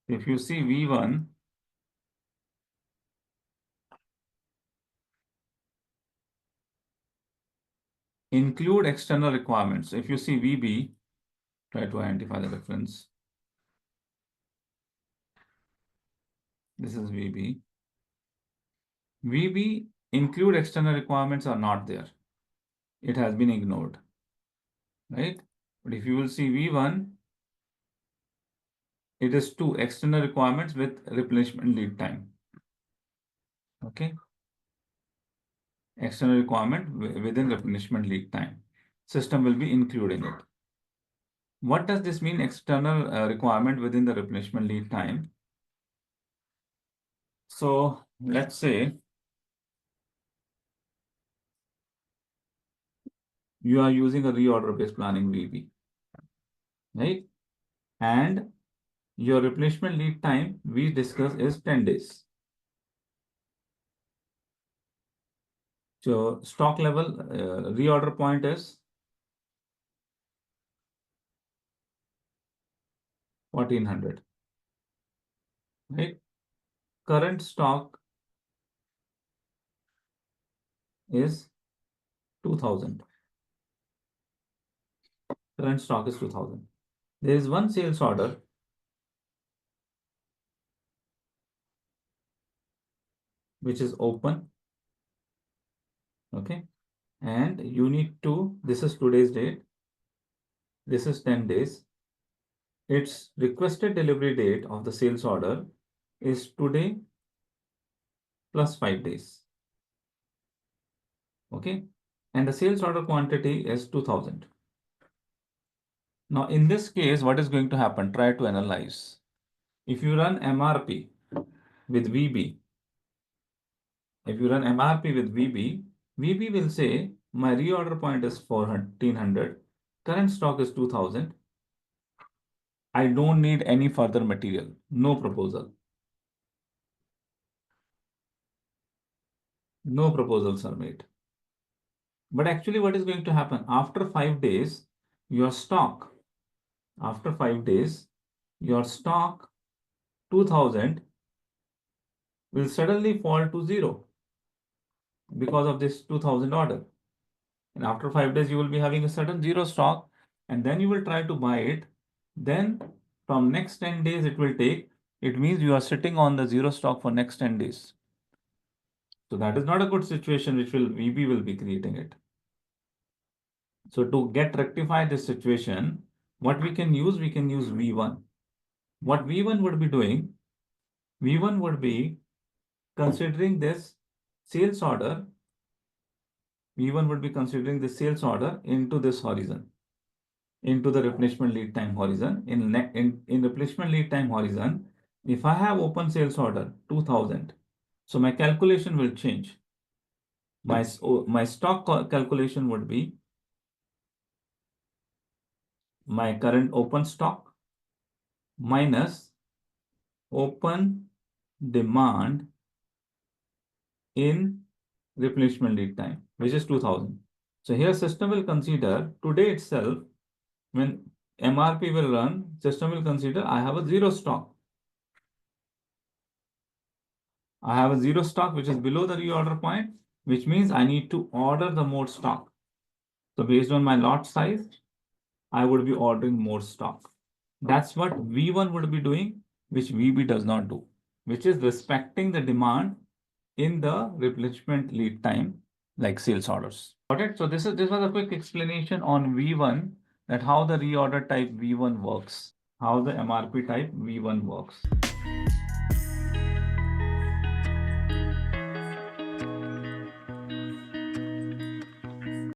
If you see V1, include external requirements. If you see VB, try to identify the difference. This is VB. VB include external requirements are not there. It has been ignored, right? But if you will see V1, it is 2 external requirements with replenishment lead time. Okay. External requirement within replenishment lead time. System will be including it. What does this mean, external requirement within the replenishment lead time? So let's say you are using a reorder based planning VB, right? And your replenishment lead time we discussed is 10 days. So stock level reorder point is 1400, right? Current stock is 2000. Current stock is 2000. There is one sales order which is open. Okay. And you need to, this is today's date. This is 10 days. Its requested delivery date of the sales order is today plus 5 days. Okay. And the sales order quantity is 2000. Now, in this case, what is going to happen? Try to analyze. If you run MRP with VB, VB will say my reorder point is 1400, current stock is 2000. I don't need any further material, no proposal. No proposals are made. But actually what is going to happen? After 5 days, your stock, after 5 days, your stock 2000 will suddenly fall to 0 because of this 2000 order. And after 5 days, you will be having a certain 0 stock, and then you will try to buy it. Then from next 10 days, it will take, it means you are sitting on the 0 stock for next 10 days. So that is not a good situation, which VB will be creating it. So to rectify this situation, what we can use V1. What V1 would be doing, V1 would be considering this sales order. V1 would be considering the sales order into this horizon, into the replenishment lead time horizon. In replenishment lead time horizon, if I have open sales order 2000, so my calculation will change. My stock calculation would be my current open stock minus open demand in replenishment lead time, which is 2000. So here system will consider today itself, when MRP will run, system will consider I have a 0 stock. I have a 0 stock which is below the reorder point, which means I need to order the more stock. So based on my lot size, I would be ordering more stock. That's what V1 would be doing, which VB does not do, which is respecting the demand in the replenishment lead time, like sales orders. Got it? So this was a quick explanation on V1, that how the reorder type V1 works, how the MRP type V1 works.